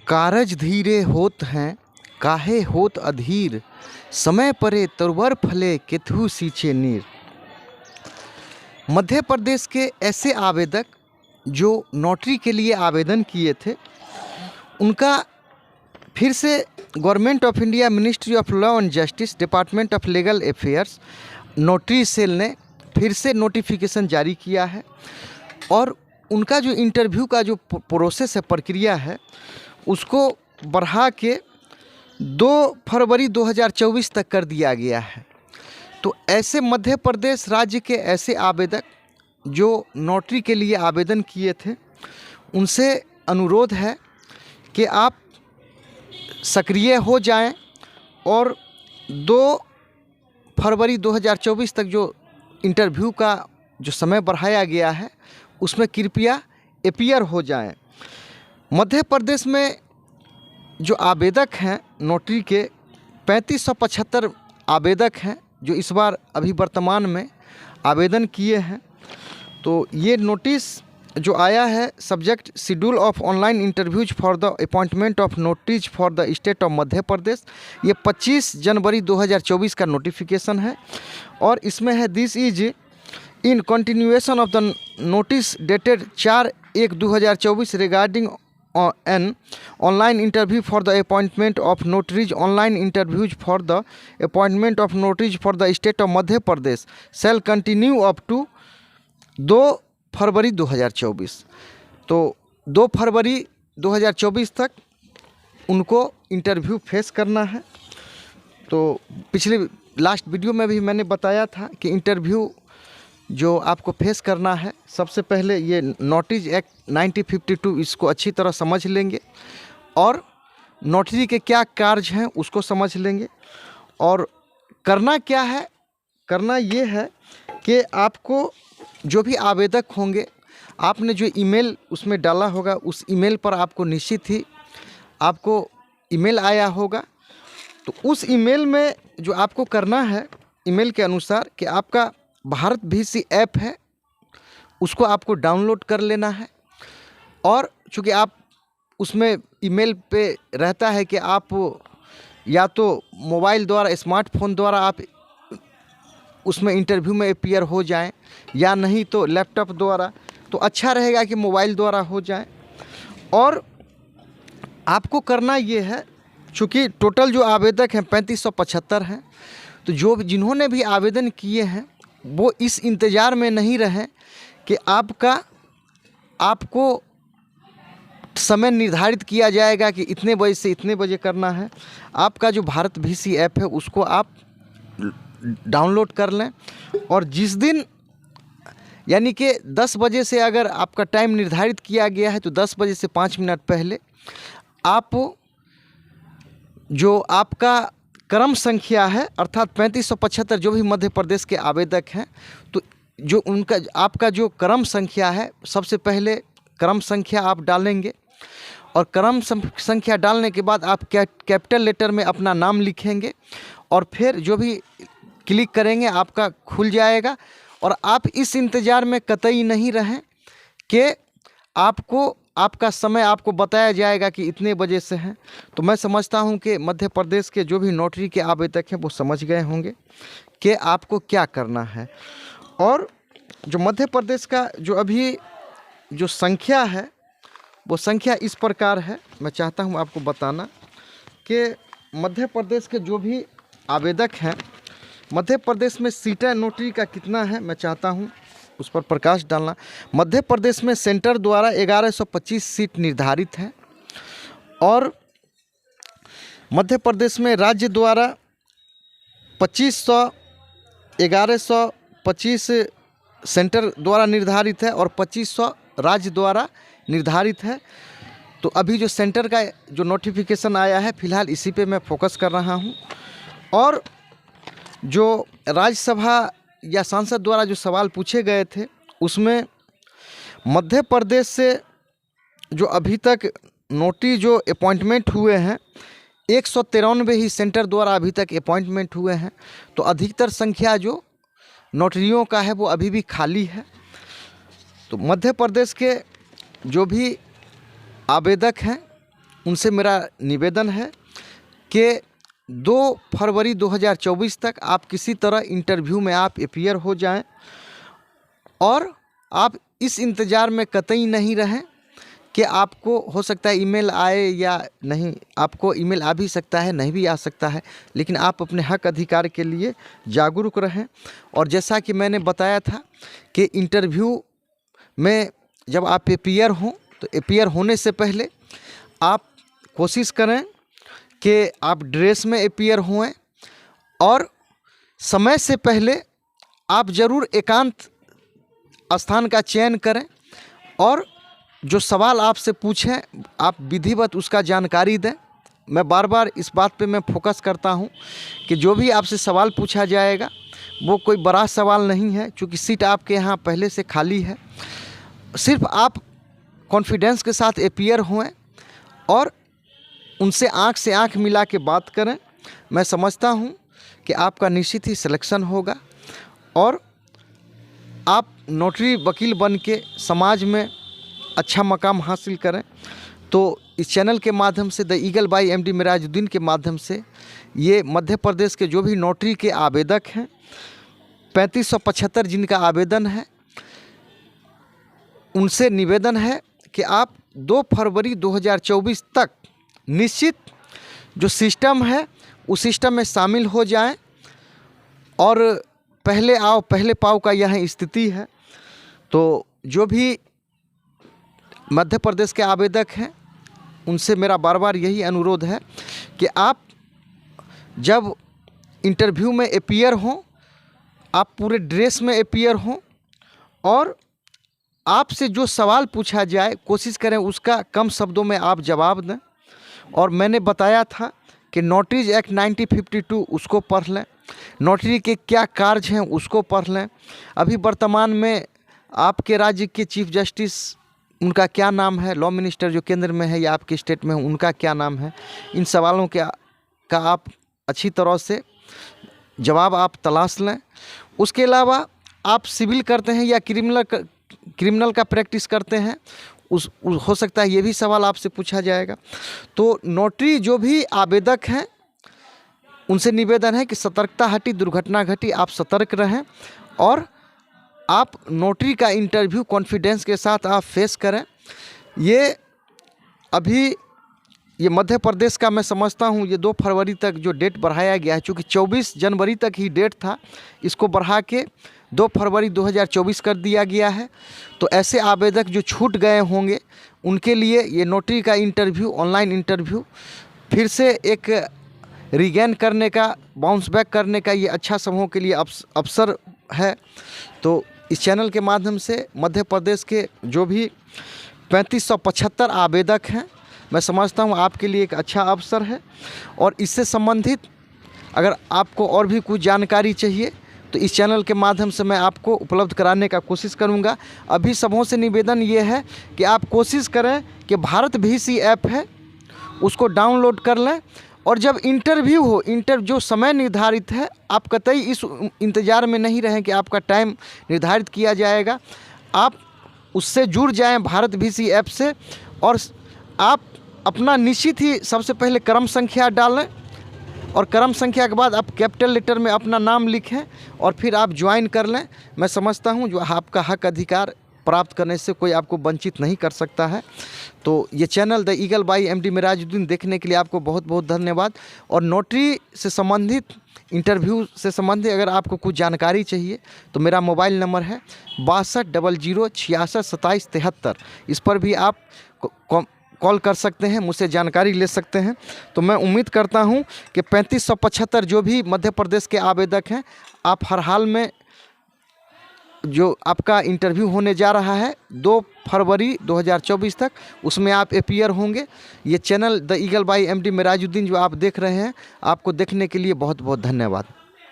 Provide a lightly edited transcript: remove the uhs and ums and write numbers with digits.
कारज धीरे होत हैं काहे होत अधीर, समय परे तरुवर फले केतहु सींचे नीर। मध्य प्रदेश के ऐसे आवेदक जो नौकरी के लिए आवेदन किए थे, उनका फिर से government of India, ministry of law and justice, department of legal affairs, notary cell ने फिर से नोटिफिकेशन जारी किया है। और उनका जो इंटरव्यू का जो प्रोसेस है, प्रक्रिया है, उसको बढ़ा के 2 फरवरी 2024 तक कर दिया गया है। तो ऐसे मध्य प्रदेश राज्य के ऐसे आवेदक जो नौकरी के लिए आवेदन किए थे, उनसे अनुरोध है कि आप सक्रिय हो जाएं और 2 फरवरी 2024 तक जो इंटरव्यू का जो समय बढ़ाया गया है, उसमें कृपया अपीयर हो जाएं। मध्य प्रदेश में जो आवेदक हैं नौकरी के, 3575 आवेदक हैं जो इस बार अभी वर्तमान में आवेदन किए हैं। तो ये नोटिस जो आया है, subject schedule of online interviews for the appointment of notaries for the state of Madhya Pradesh, ये 25 जनवरी 2024 का नोटिफिकेशन है। और इसमें है, this is in continuation of the notice dated 4/1/2024 regarding an online interview for the appointment of notaries, online interviews for the appointment of notaries for the state of Madhya Pradesh shall continue up to 2 February 2024। तो 2 February 2024 तक उनको interview face करना है। तो पिछले last video में भी मैंने बताया था कि इंटरव्यू जो आपको फेस करना है, सबसे पहले ये नोटरीज एक्ट 1952 इसको अच्छी तरह समझ लेंगे और नोटरी के क्या कार्य हैं उसको समझ लेंगे। और करना क्या है, करना ये है कि आपको जो भी आवेदक होंगे, आपने जो ईमेल उसमें डाला होगा, उस ईमेल पर आपको निश्चित ही आपको ईमेल आया होगा। तो उस ईमेल में जो आपको करना है, ईमेल के अनुसार, कि आपका भारत VC ऐप है, उसको आपको डाउनलोड कर लेना है। और चूँकि आप उसमें ईमेल पे रहता है कि आप या तो मोबाइल द्वारा, स्मार्टफोन द्वारा आप उसमें इंटरव्यू में अपीयर हो जाएं, या नहीं तो लैपटॉप द्वारा, तो अच्छा रहेगा कि मोबाइल द्वारा हो जाएं। और आपको करना ये है, चूँकि टोटल जो आवेदक हैं 3575 हैं, तो जो जिन्होंने भी आवेदन किए हैं वो इस इंतज़ार में नहीं रहें कि आपको समय निर्धारित किया जाएगा कि इतने बजे से इतने बजे करना है। आपका जो भारत VC ऐप है उसको आप डाउनलोड कर लें, और जिस दिन, यानी कि 10 बजे से अगर आपका टाइम निर्धारित किया गया है, तो 10 बजे से 5 मिनट पहले आप जो आपका क्रम संख्या है, अर्थात 3575 जो भी मध्य प्रदेश के आवेदक हैं, तो जो उनका आपका जो क्रम संख्या है, सबसे पहले क्रम संख्या आप डालेंगे। और क्रम संख्या डालने के बाद आप कैपिटल लेटर में अपना नाम लिखेंगे, और फिर जो भी क्लिक करेंगे आपका खुल जाएगा। और आप इस इंतज़ार में कतई नहीं रहें कि आपका समय आपको बताया जाएगा कि इतने बजे से हैं। तो मैं समझता हूं कि मध्य प्रदेश के जो भी नौकरी के आवेदक हैं वो समझ गए होंगे कि आपको क्या करना है। और जो मध्य प्रदेश का जो अभी जो संख्या है, वो संख्या इस प्रकार है, मैं चाहता हूं आपको बताना कि मध्य प्रदेश के जो भी आवेदक हैं, मध्य प्रदेश में सीटें नौकरी का कितना है, मैं चाहता हूं उस पर प्रकाश डालना। मध्य प्रदेश में सेंटर द्वारा 1125 सीट निर्धारित है, और मध्य प्रदेश में राज्य द्वारा 1125 सेंटर द्वारा निर्धारित है और 2500 राज्य द्वारा निर्धारित है। तो अभी जो सेंटर का जो नोटिफिकेशन आया है, फिलहाल इसी पे मैं फोकस कर रहा हूँ। और जो राज्यसभा या सांसद द्वारा जो सवाल पूछे गए थे, उसमें मध्य प्रदेश से जो अभी तक नोटरी जो अपॉइंटमेंट हुए हैं, 193 ही सेंटर द्वारा अभी तक अपॉइंटमेंट हुए हैं। तो अधिकतर संख्या जो नोटरियों का है वो अभी भी खाली है। तो मध्य प्रदेश के जो भी आवेदक हैं उनसे मेरा निवेदन है कि 2 फरवरी 2024 तक आप किसी तरह इंटरव्यू में आप अपीयर हो जाएं और आप इस इंतज़ार में कतई नहीं रहें कि आपको हो सकता है ईमेल आए या नहीं। आपको ईमेल आ भी सकता है, नहीं भी आ सकता है, लेकिन आप अपने हक अधिकार के लिए जागरूक रहें। और जैसा कि मैंने बताया था कि इंटरव्यू में जब आप अपीयर हों तो अपीयर होने से पहले आप कोशिश करें कि आप ड्रेस में अपीयर हुए और समय से पहले आप ज़रूर एकांत स्थान का चयन करें और जो सवाल आपसे पूछें आप विधिवत उसका जानकारी दें। मैं बार बार इस बात पे मैं फोकस करता हूं कि जो भी आपसे सवाल पूछा जाएगा वो कोई बड़ा सवाल नहीं है, क्योंकि सीट आपके यहाँ पहले से खाली है। सिर्फ आप कॉन्फिडेंस के साथ अपीयर हुए और उनसे आंख से आंख मिला के बात करें। मैं समझता हूं कि आपका निश्चित ही सिलेक्शन होगा और आप नोटरी वकील बन के समाज में अच्छा मकाम हासिल करें। तो इस चैनल के माध्यम से, the eagle by MD Mirajuddin के माध्यम से, ये मध्य प्रदेश के जो भी नोटरी के आवेदक हैं 3575 जिनका आवेदन है, उनसे निवेदन है कि आप 2 फरवरी 2024 तक निश्चित जो सिस्टम है उस सिस्टम में शामिल हो जाएं और पहले आओ पहले पाओ का यह स्थिति है। तो जो भी मध्य प्रदेश के आवेदक हैं उनसे मेरा बार बार यही अनुरोध है कि आप जब इंटरव्यू में अपीयर हों आप पूरे ड्रेस में अपीयर हों और आपसे जो सवाल पूछा जाए कोशिश करें उसका कम शब्दों में आप जवाब दें। और मैंने बताया था कि नोटरीज एक्ट 1952 उसको पढ़ लें, नोटरी के क्या कार्य हैं उसको पढ़ लें। अभी वर्तमान में आपके राज्य के चीफ जस्टिस उनका क्या नाम है, लॉ मिनिस्टर जो केंद्र में है या आपके स्टेट में उनका क्या नाम है, इन सवालों का आप अच्छी तरह से जवाब आप तलाश लें। उसके अलावा आप सिविल करते हैं या क्रिमिनल का प्रैक्टिस करते हैं, हो सकता है ये भी सवाल आपसे पूछा जाएगा। तो नोटरी जो भी आवेदक हैं उनसे निवेदन है कि सतर्कता हटी दुर्घटना घटी, आप सतर्क रहें और आप नोटरी का इंटरव्यू कॉन्फिडेंस के साथ आप फेस करें। ये मध्य प्रदेश का मैं समझता हूँ ये 2 फरवरी तक जो डेट बढ़ाया गया है, चूँकि 24 जनवरी तक ही डेट था, इसको बढ़ा के 2 फरवरी 2024 कर दिया गया है। तो ऐसे आवेदक जो छूट गए होंगे उनके लिए ये नोटरी का इंटरव्यू, ऑनलाइन इंटरव्यू फिर से एक रिगेन करने का, बाउंस बैक करने का ये अच्छा समूह के लिए अवसर है। तो इस चैनल के माध्यम से मध्य प्रदेश के जो भी 3575 आवेदक हैं, मैं समझता हूँ आपके लिए एक अच्छा अवसर है। और इससे संबंधित अगर आपको और भी कुछ जानकारी चाहिए तो इस चैनल के माध्यम से मैं आपको उपलब्ध कराने का कोशिश करूँगा। अभी सबों से निवेदन ये है कि आप कोशिश करें कि भारत VC ऐप है उसको डाउनलोड कर लें और जब इंटरव्यू हो, जो समय निर्धारित है, आप कतई इस इंतज़ार में नहीं रहें कि आपका टाइम निर्धारित किया जाएगा। आप उससे जुड़ जाएं भारत VC ऐप से और आप अपना निश्चित ही सबसे पहले क्रम संख्या डालें और क्रम संख्या के बाद आप कैपिटल लेटर में अपना नाम लिखें और फिर आप ज्वाइन कर लें। मैं समझता हूं जो आपका हक अधिकार प्राप्त करने से कोई आपको वंचित नहीं कर सकता है। तो ये channel the eagle by MD Mirajuddin देखने के लिए आपको बहुत बहुत धन्यवाद। और नोटरी से संबंधित, इंटरव्यू से संबंधित अगर आपको कुछ जानकारी चाहिए तो मेरा मोबाइल नंबर है 6200 66 27 73। इस पर भी आप कॉल कर सकते हैं, मुझसे जानकारी ले सकते हैं। तो मैं उम्मीद करता हूं कि 3575 जो भी मध्य प्रदेश के आवेदक हैं, आप हर हाल में जो आपका इंटरव्यू होने जा रहा है 2 फरवरी 2024 तक, उसमें आप अपीयर होंगे। ये channel the eagle by MD Mirajuddin जो आप देख रहे हैं, आपको देखने के लिए बहुत बहुत धन्यवाद।